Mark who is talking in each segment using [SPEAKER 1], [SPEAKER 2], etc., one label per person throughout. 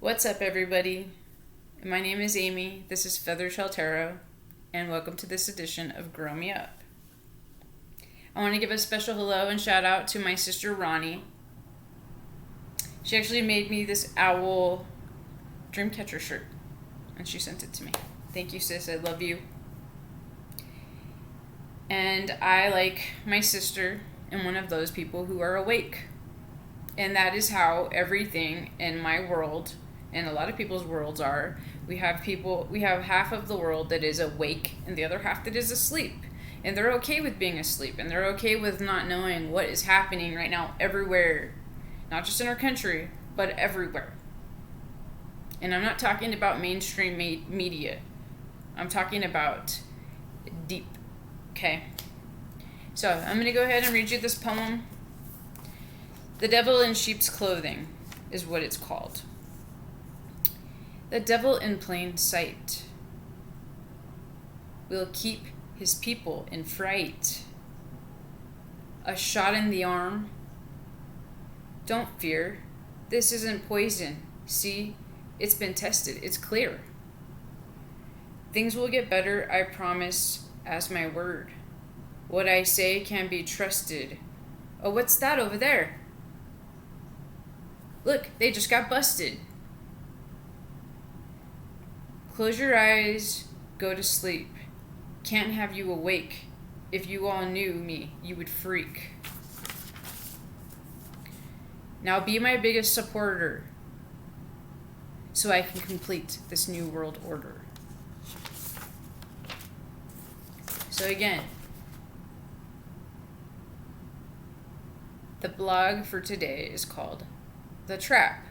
[SPEAKER 1] What's up, everybody? My name is Amy. This is Feathershell Tarot, and welcome to this edition of Grow Me Up. I want to give a special hello and shout out to my sister Ronnie. She actually made me this owl Dreamcatcher shirt, and she sent it to me. Thank you, sis. I love you. And I, like my sister, am one of those people who are awake. And that is how everything in my world and a lot of people's worlds are. We have half of the world that is awake and the other half that is asleep. And they're okay with being asleep, and they're okay with not knowing what is happening right now everywhere. Not just in our country, but everywhere. And I'm not talking about mainstream media. I'm talking about deep. Okay? So, I'm going to go ahead and read you this poem. The Devil in Sheep's Clothing is what it's called. The devil in plain sight will keep his people in fright. A shot in the arm. Don't fear. This isn't poison. See, it's been tested. It's clear. Things will get better, I promise, as my word. What I say can be trusted. Oh, what's that over there? Look, they just got busted. Close your eyes, go to sleep. Can't have you awake. If you all knew me, you would freak. Now be my biggest supporter so I can complete this new world order. So again, the blog for today is called The Trap.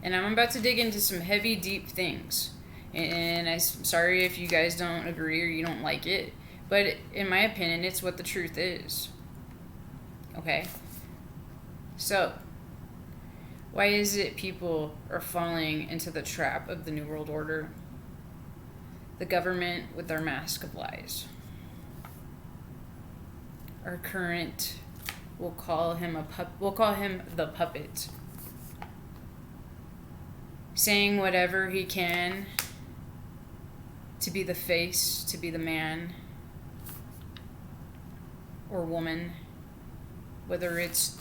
[SPEAKER 1] And I'm about to dig into some heavy, deep things. And I'm sorry if you guys don't agree or you don't like it. But in my opinion, it's what the truth is. Okay? So, why is it people are falling into the trap of the New World Order? The government with their mask of lies. Our current, we'll call him the puppet. Saying whatever he can to be the face, to be the man or woman, whether it's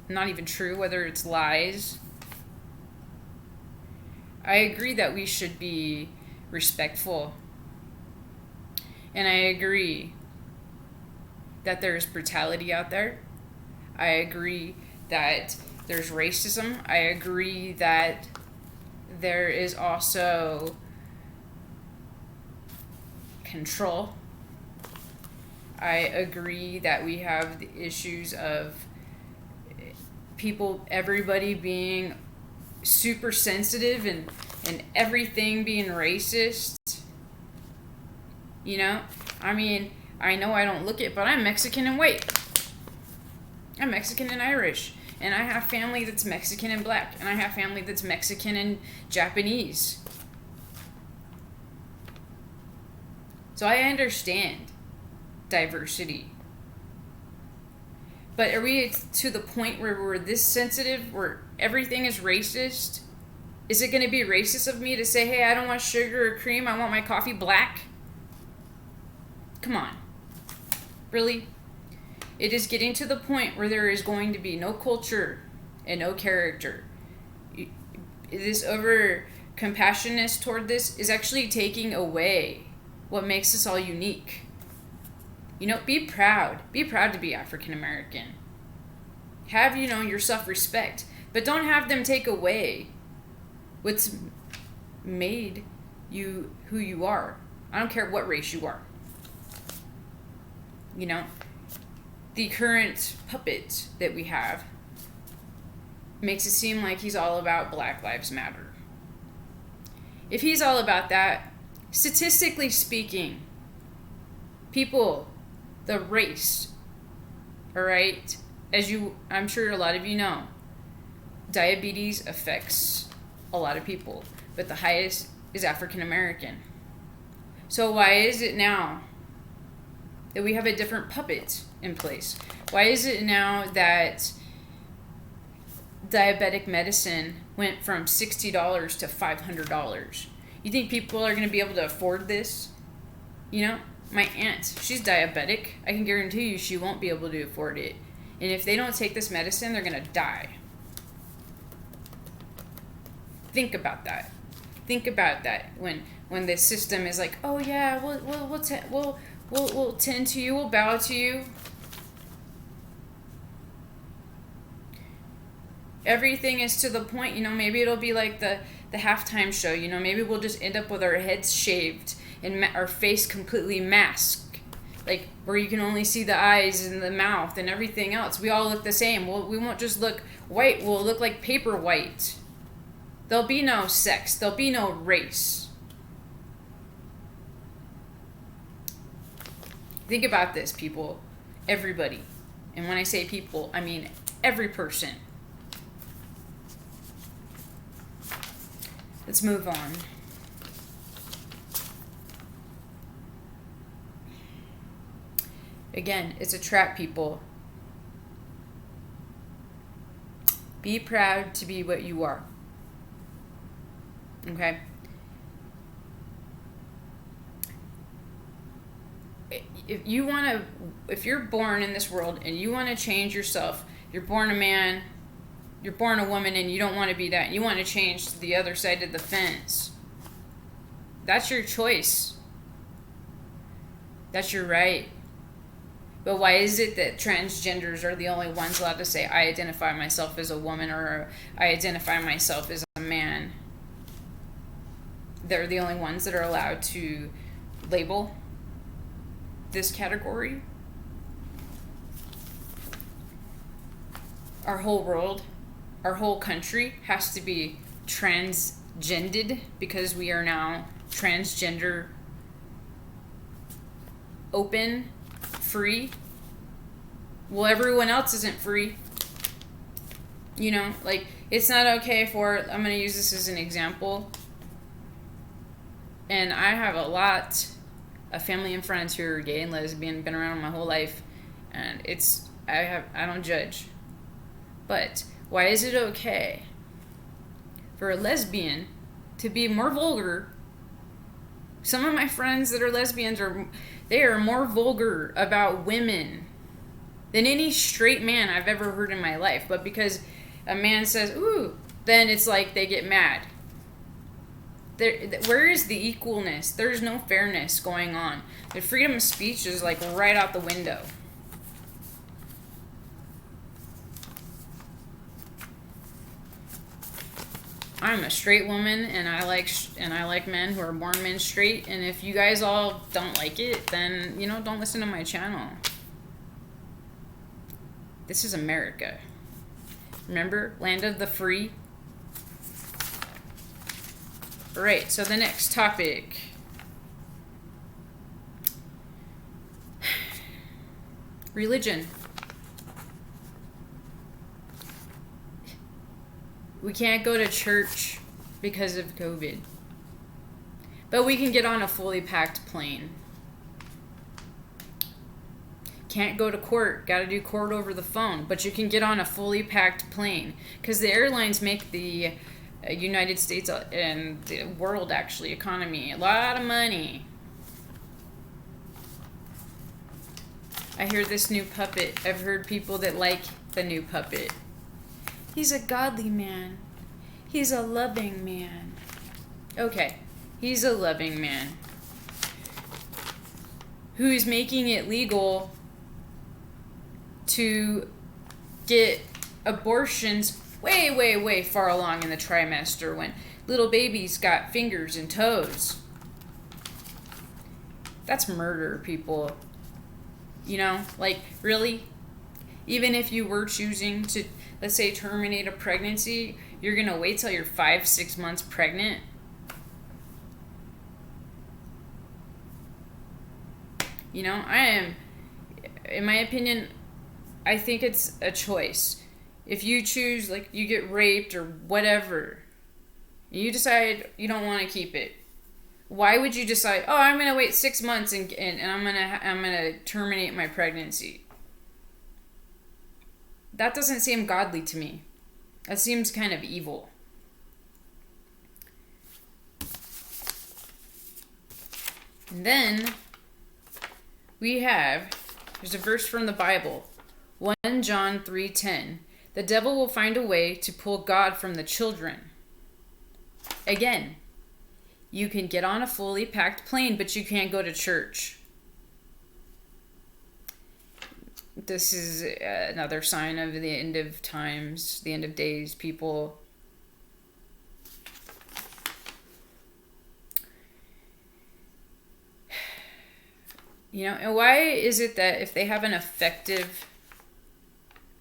[SPEAKER 1] not even true, whether it's lies. I agree that we should be respectful, and I agree that there's brutality out there. I agree that there's racism. I agree that there is also control. I agree that we have the issues of everybody being super sensitive and everything being racist. You know? I mean, I know I don't look it, but I'm Mexican and white. I'm Mexican and Irish. And I have family that's Mexican and black. And I have family that's Mexican and Japanese. So I understand diversity. But are we to the point where we're this sensitive, where everything is racist? Is it going to be racist of me to say, hey, I don't want sugar or cream, I want my coffee black? Come on. Really? It is getting to the point where there is going to be no culture and no character. This over compassionate toward this is actually taking away what makes us all unique. You know, be proud. Be proud to be African American. Have, your self-respect. But don't have them take away what's made you who you are. I don't care what race you are. The current puppet that we have makes it seem like he's all about Black Lives Matter. If he's all about that, statistically speaking, people, the race, all right, I'm sure a lot of you know, diabetes affects a lot of people, but the highest is African American. So why is it now that we have a different puppet in place? Why is it now that diabetic medicine, went from $60 to $500. You think people are going to be able to afford this? You know, my aunt, she's diabetic. I can guarantee you she won't be able to afford it. And if they don't take this medicine, they're going to die. Think about that. Think about that when the system is like, oh yeah, we'll tend to you, we'll bow to you. Everything is to the point, maybe it'll be like the halftime show, maybe we'll just end up with our heads shaved and our face completely masked, like where you can only see the eyes and the mouth and everything else. We all look the same. We won't just look white, we'll look like paper white. There'll be no sex, there'll be no race. Think about this, people. Everybody. And when I say people, I mean every person. Let's move on. Again, it's a trap, people. Be proud to be what you are. Okay? If you're born in this world and you want to change yourself, you're born a man, you're born a woman, and you don't want to be that, you want to change to the other side of the fence, that's your choice. That's your right. But why is it that transgenders are the only ones allowed to say, I identify myself as a woman, or I identify myself as a man? They're the only ones that are allowed to label this category. Our whole world, our whole country has to be transgended because we are now transgender open, free. Well, everyone else isn't free. It's not okay for, I'm going to use this as an example. And I have a lot of family and friends who are gay and lesbian, been around my whole life, and I don't judge. But why is it okay for a lesbian to be more vulgar? Some of my friends that are lesbians they are more vulgar about women than any straight man I've ever heard in my life. But because a man says, ooh, then it's like they get mad. Where is the equalness? There's no fairness going on. The freedom of speech is like right out the window. I'm a straight woman, and I like men who are born men straight. And if you guys all don't like it, then don't listen to my channel. This is America. Remember, land of the free. All right. So the next topic. Religion. We can't go to church because of COVID. But we can get on a fully packed plane. Can't go to court. Got to do court over the phone. But you can get on a fully packed plane. Because the airlines make the United States and the world, actually, economy a lot of money. I hear this new puppet. I've heard people that like the new puppet. He's a godly man. He's a loving man. Okay, he's a loving man who's making it legal to get abortions way, way, way far along in the trimester when little babies got fingers and toes. That's murder, people. Really? Even if you were choosing to, let's say, terminate a pregnancy, you're going to wait till you're 5-6 months pregnant? In my opinion, I think it's a choice. If you choose, you get raped or whatever, you decide you don't want to keep it. Why would you decide, oh, I'm going to wait 6 months and I'm going to terminate my pregnancy? That doesn't seem godly to me. That seems kind of evil. And then there's a verse from the Bible, 1 John 3:10. The devil will find a way to pull God from the children. Again, you can get on a fully packed plane, but you can't go to church. This is another sign of the end of times, the end of days, people. And why is it that if they have an effective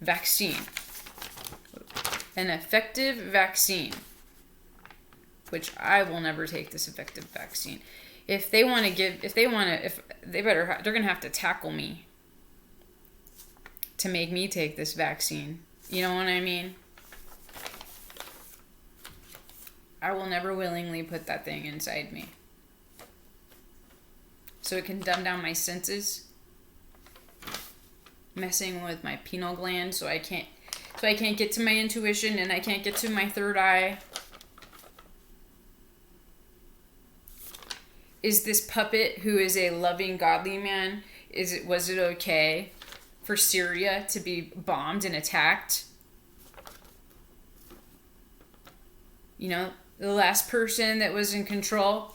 [SPEAKER 1] vaccine, which I will never take this effective vaccine, they're going to have to tackle me to make me take this vaccine. You know what I mean? I will never willingly put that thing inside me. So it can dumb down my senses, messing with my pineal gland, so I can't get to my intuition and I can't get to my third eye. Is this puppet, who is a loving, godly man, was it okay for Syria to be bombed and attacked? The last person that was in control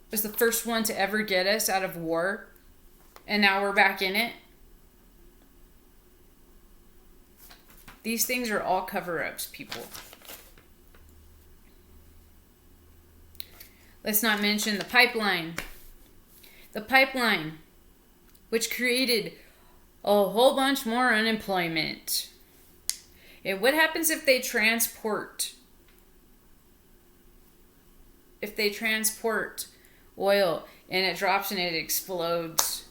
[SPEAKER 1] was the first one to ever get us out of war, and now we're back in it. These things are all cover-ups, people. Let's not mention the pipeline. The pipeline, which created a whole bunch more unemployment. And what happens if they transport oil and it drops and it explodes?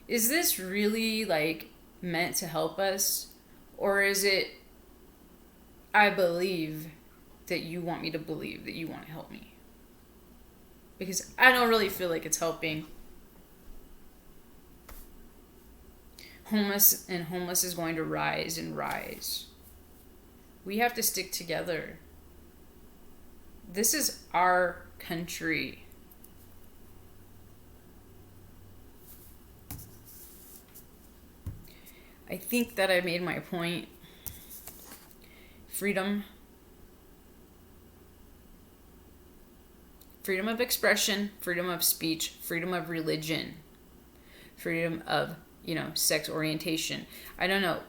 [SPEAKER 1] Is this really meant to help us? Or is it, I believe that you want me to believe that you want to help me? Because I don't really feel like it's helping. Homeless is going to rise and rise. We have to stick together. This is our country. I think that I made my point. Freedom of expression, freedom of speech, freedom of religion, freedom of, sex orientation. I don't know.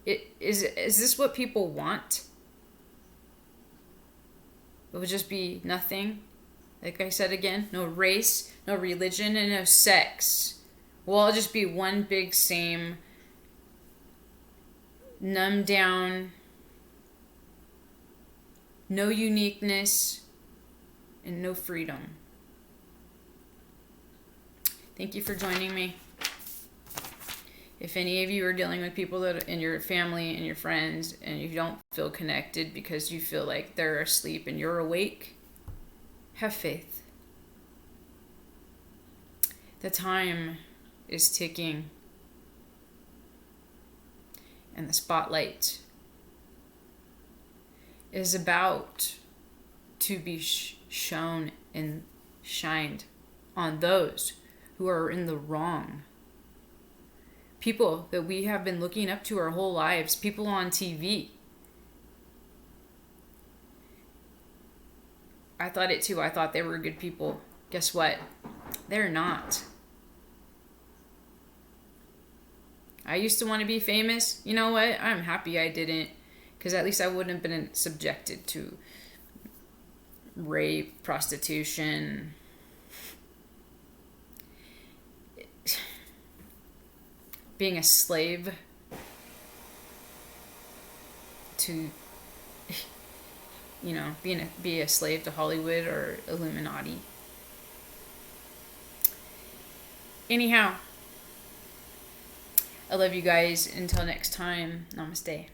[SPEAKER 1] Is this what people want? It would just be nothing. Like I said again, no race, no religion, and no sex. We'll all just be one big same numbed down, no uniqueness, and no freedom. Thank you for joining me. If any of you are dealing with people that in your family and your friends and you don't feel connected because you feel like they're asleep and you're awake, have faith. The time is ticking. And the spotlight is about to be shown and shined on those who are in the wrong. People that we have been looking up to our whole lives, people on TV. I thought it too. I thought they were good people. Guess what? They're not. I used to want to be famous. You know what? I'm happy I didn't, because at least I wouldn't have been subjected to rape, prostitution, being a slave to, be a slave to Hollywood or Illuminati. Anyhow, I love you guys. Until next time, namaste.